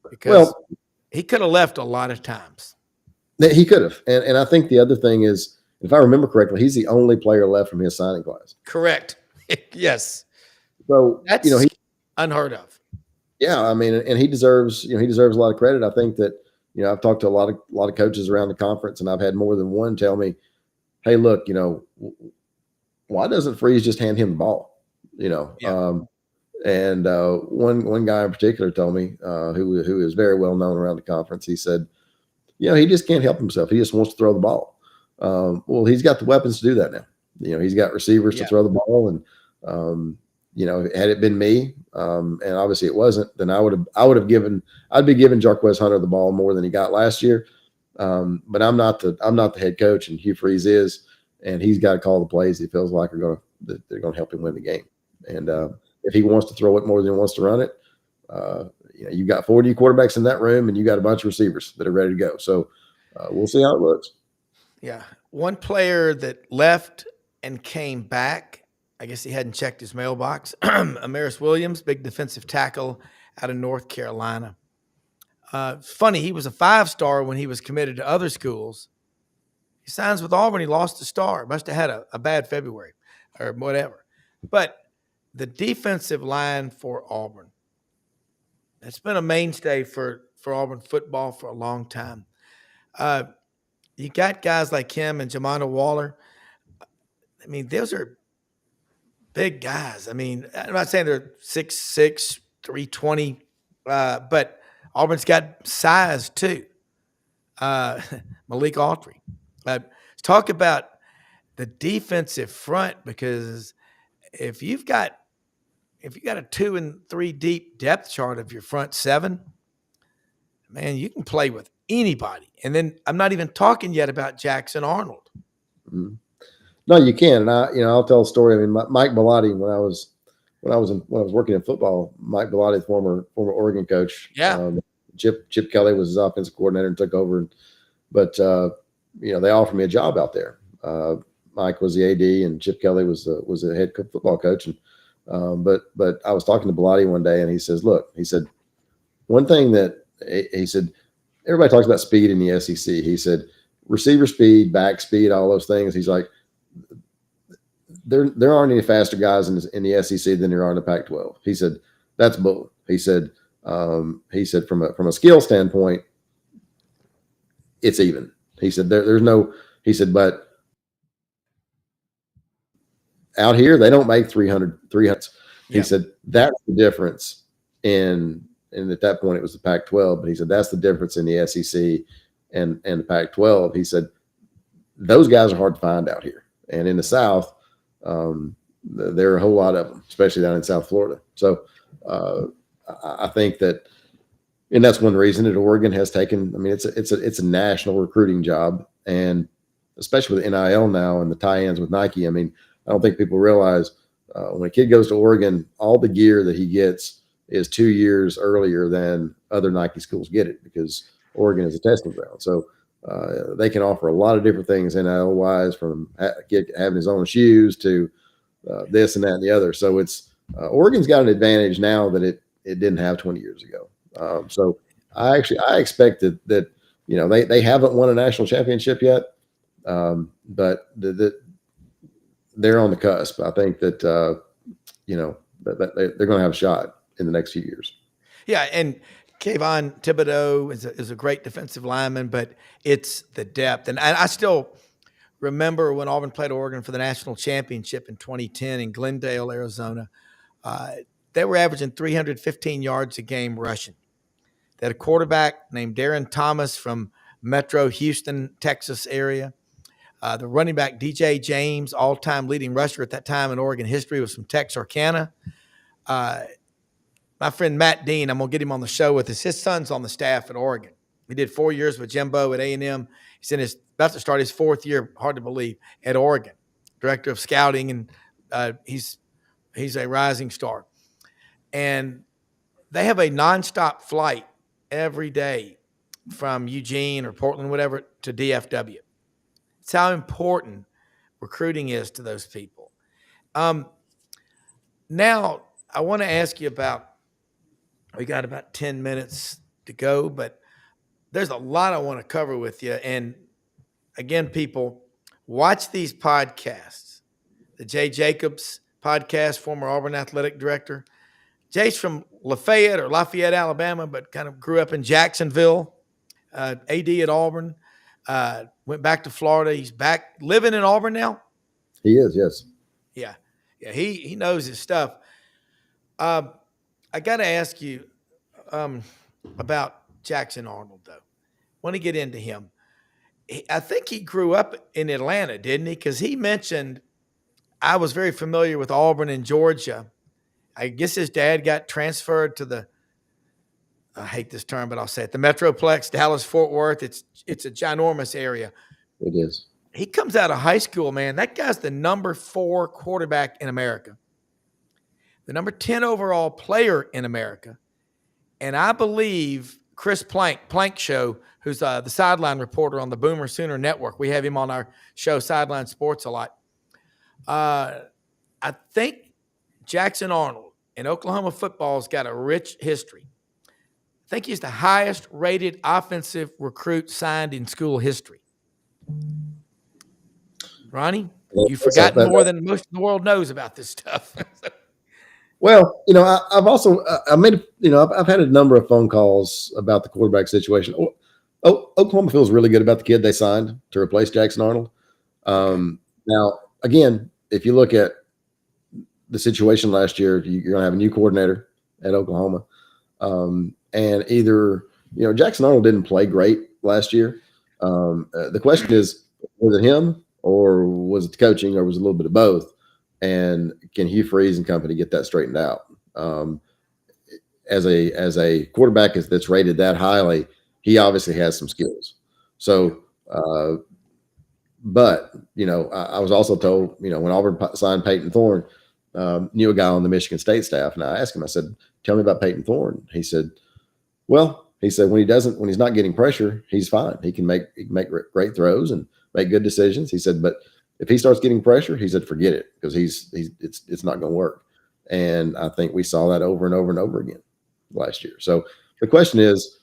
because he could have left a lot of times. He could have. And I think the other thing is If I remember correctly, he's the only player left from his signing class. Correct. Yes. So, That's unheard of. yeah, I mean, and he deserves a lot of credit. I think that, I've talked to a lot of coaches around the conference, and I've had more than one tell me, "Hey, look, why doesn't Freeze just hand him the ball?" Yeah. And one guy in particular told me, who is very well known around the conference. He said, he just can't help himself. He just wants to throw the ball. Well, he's got the weapons to do that now. He's got receivers to throw the ball, and had it been me, and obviously it wasn't, then I'd be giving Jarquez Hunter the ball more than he got last year. But I'm not the head coach, and Hugh Freeze is, and he's got to call the plays he feels like they're going to help him win the game. And if he wants to throw it more than he wants to run it, you've got 40 quarterbacks in that room, and you got a bunch of receivers that are ready to go. So we'll see how it looks. Yeah. One player that left and came back, I guess he hadn't checked his mailbox. Amaris Williams, big defensive tackle out of North Carolina. It's funny, he was a 5-star when he was committed to other schools. He signs with Auburn, he lost a star. Must have had a bad February or whatever. But the defensive line for Auburn, it's been a mainstay for Auburn football for a long time. You got guys like him and Jamana Waller. I mean, those are big guys. I mean, I'm not saying they're 6'6", 320, but Auburn's got size too. Malik Autry. Let's talk about the defensive front, because if you've got a 2 and 3 deep depth chart of your front seven, man, you can play with anybody. And then I'm not even talking yet about Jackson Arnold. Mm-hmm. No, you can. And I'll tell a story. I mean, Mike Bellotti, when I was working in football, Mike Bellotti, former Oregon coach. Yeah. Chip Kelly was his offensive coordinator and took over. But they offered me a job out there. Mike was the AD, and Chip Kelly was the head football coach. And but I was talking to Bellotti one day, and he says, "Look," he said, "one thing that he said, everybody talks about speed in the SEC. He said, receiver speed, back speed, all those things. He's like, there aren't any faster guys in the SEC than there are in the Pac-12. He said, that's bull. He said from a skill standpoint, it's even. He said, there's no, he said, but out here, they don't make 300. He said, that's the difference and at that point it was the Pac-12, but he said, that's the difference in the SEC and the Pac-12. He said, those guys are hard to find out here. And in the South, there are a whole lot of them, especially down in South Florida. So I think that, and that's one reason that Oregon has taken, I mean, it's a national recruiting job, and especially with NIL now and the tie-ins with Nike. I mean, I don't think people realize when a kid goes to Oregon, all the gear that he gets is 2 years earlier than other Nike schools get it, because Oregon is a testing ground. So they can offer a lot of different things NIL wise, from having his own shoes to this and that and the other. So it's Oregon's got an advantage now that it didn't have 20 years ago. So I expect that they haven't won a national championship yet, but they're on the cusp. I think that that they're going to have a shot in the next few years. Yeah, and Kayvon Thibodeau is a great defensive lineman, but it's the depth. And I still remember when Auburn played Oregon for the national championship in 2010 in Glendale, Arizona. They were averaging 315 yards a game rushing. They had a quarterback named Darren Thomas from Metro Houston, Texas area. The running back, DJ James, all-time leading rusher at that time in Oregon history, was from Texarkana. My friend Matt Dean, I'm going to get him on the show with us. His son's on the staff at Oregon. He did 4 years with Jimbo at A&M. He's about to start his 4th year, hard to believe, at Oregon. Director of scouting, and he's a rising star. And they have a nonstop flight every day from Eugene or Portland, whatever, to DFW. It's how important recruiting is to those people. Now, I want to ask you about, we got about 10 minutes to go, but there's a lot I want to cover with you. And again, people, watch these podcasts. The Jay Jacobs podcast, former Auburn athletic director. Jay's from Lafayette, Alabama, but kind of grew up in Jacksonville. AD at Auburn. Went back to Florida. He's back living in Auburn now. He is, yes. Yeah. He knows his stuff. I got to ask you about Jackson Arnold, though. Want to get into him. I think he grew up in Atlanta, didn't he? Because he mentioned I was very familiar with Auburn and Georgia. I guess his dad got transferred to I hate this term, but I'll say it, the Metroplex, Dallas-Fort Worth. It's a ginormous area. It is. He comes out of high school, man. That guy's the number 4 quarterback in America, the number 10 overall player in America. And I believe Chris Plank Show, who's the sideline reporter on the Boomer Sooner Network. We have him on our show, Sideline Sports, a lot. I think Jackson Arnold in Oklahoma football's got a rich history. I think he's the highest rated offensive recruit signed in school history. Ronnie, you've forgotten more than most of the world knows about this stuff. Well, I've also I've had a number of phone calls about the quarterback situation. Oklahoma feels really good about the kid they signed to replace Jackson Arnold. Now, again, if you look at the situation last year, you're going to have a new coordinator at Oklahoma. And either, Jackson Arnold didn't play great last year. The question is, was it him or was it the coaching or was it a little bit of both? And can Hugh Freeze and company get that straightened out? As a quarterback that's rated that highly, he obviously has some skills. So, but, I was also told, when Auburn signed Peyton Thorne, knew a guy on the Michigan State staff. And I asked him, I said, tell me about Peyton Thorne. He said, when he's not getting pressure, he's fine. He can make great throws and make good decisions. He said, but if he starts getting pressure, he said, forget it, because it's not going to work. And I think we saw that over and over and over again last year. So the question is,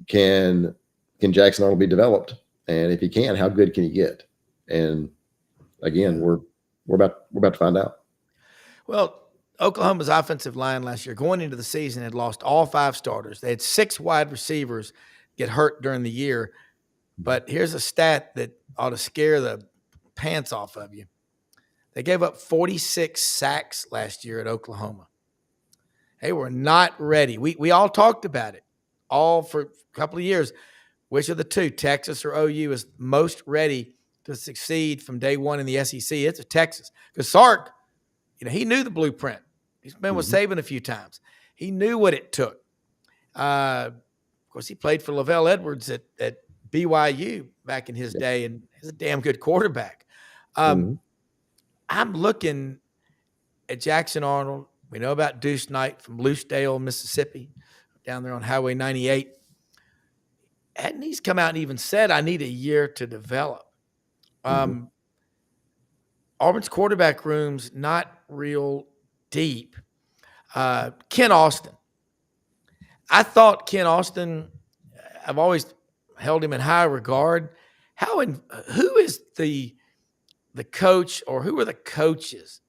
can Jackson Arnold be developed? And if he can, how good can he get? And again, we're about to find out. Well, Oklahoma's offensive line last year, going into the season, had lost all 5 starters. They had 6 wide receivers get hurt during the year. But here's a stat that ought to scare the pants off of you. They gave up 46 sacks last year at Oklahoma. They were not ready. We all talked about it all for a couple of years. Which of the 2, Texas or OU, is most ready to succeed from day one in the SEC? It's a Texas. Because Sark, he knew the blueprint. He's been with Saban a few times. He knew what it took. Of course, he played for Lavelle Edwards at BYU back in his day, and he's a damn good quarterback. I'm looking at Jackson Arnold. We know about Deuce Knight from Loosedale, Mississippi, down there on Highway 98. Hadn't he's come out and even said, I need a year to develop. Auburn's quarterback room's not real deep. Ken Austin. I thought Ken Austin, I've always held him in high regard. Who is the coach, or who are the coaches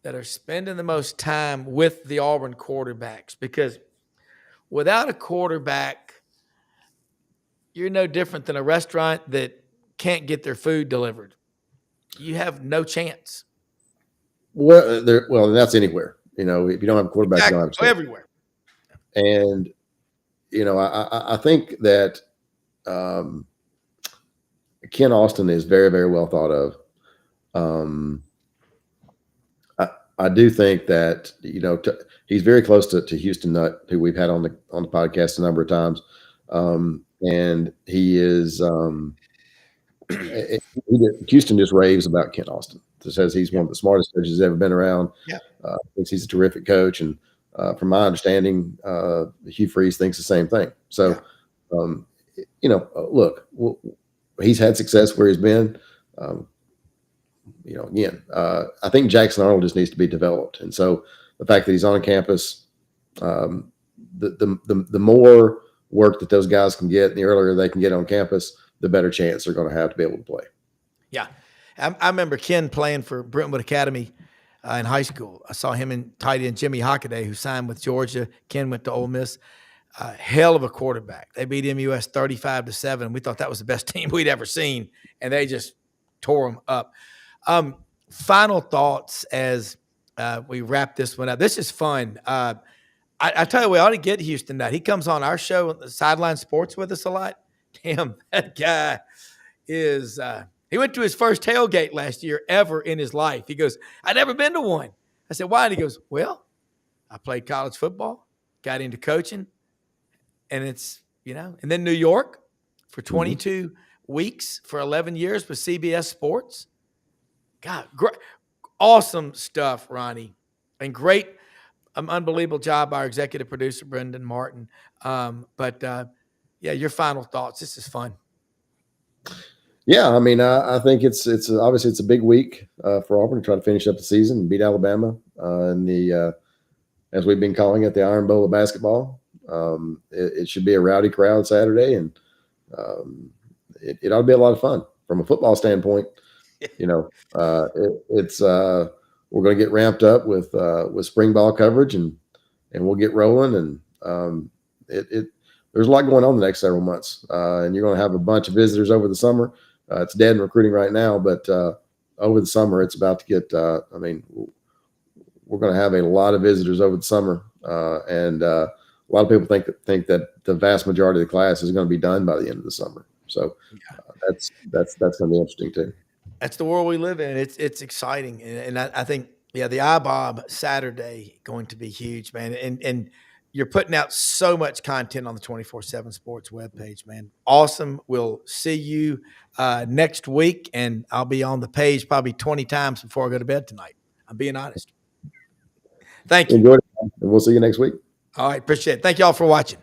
that are spending the most time with the Auburn quarterbacks? Because without a quarterback, you're no different than a restaurant that can't get their food delivered. You have no chance. Well, that's anywhere. If you don't have a quarterback, you don't have a chance. Everywhere. And I think that Ken Austin is very, very well thought of. I do think that he's very close to Houston Nutt, who we've had on the podcast a number of times, and he is. Houston just raves about Ken Austin. It says he's one of the smartest coaches he's ever been around. Yeah, thinks he's a terrific coach, and from my understanding, Hugh Freeze thinks the same thing. So, look, he's had success where he's been. I think Jackson Arnold just needs to be developed, and so the fact that he's on campus, the more work that those guys can get, and the earlier they can get on campus, the better chance they're going to have to be able to play. Yeah. I remember Ken playing for Brentwood Academy in high school. I saw him in tight end Jimmy Hockaday, who signed with Georgia. Ken went to Ole Miss. Hell of a quarterback. They beat MUS 35-7. We thought that was the best team we'd ever seen, and they just tore them up. Final thoughts as we wrap this one up. This is fun. I tell you, we ought to get Houston that. He comes on our show, Sideline Sports, with us a lot. Damn, that guy is he went to his first tailgate last year ever in his life. He goes, I'd never been to one. I said, why? And he goes, well, I played college football, got into coaching, and it's, and then New York for 22 weeks for 11 years with CBS Sports. God, great, awesome stuff, Ronnie, and great, unbelievable job by our executive producer, Brendan Martin. Yeah, your final thoughts. This is fun. Yeah, I mean, I think it's obviously it's a big week for Auburn to try to finish up the season and beat Alabama in the as we've been calling it, the Iron Bowl of basketball. It should be a rowdy crowd Saturday, and it ought to be a lot of fun from a football standpoint. It's we're going to get ramped up with spring ball coverage, and we'll get rolling. And there's a lot going on the next several months, and you're going to have a bunch of visitors over the summer. It's dead in recruiting right now, but over the summer, it's about to get. We're going to have a lot of visitors over the summer, and a lot of people think that the vast majority of the class is going to be done by the end of the summer. So that's going to be interesting too. That's the world we live in. It's exciting, and I think the iBob Saturday going to be huge, man. And you're putting out so much content on the 24/7 Sports webpage, man. Awesome. We'll see you next week, and I'll be on the page probably 20 times before I go to bed tonight. I'm being honest. Thank you. Enjoy it, and we'll see you next week. All right. Appreciate it. Thank you all for watching.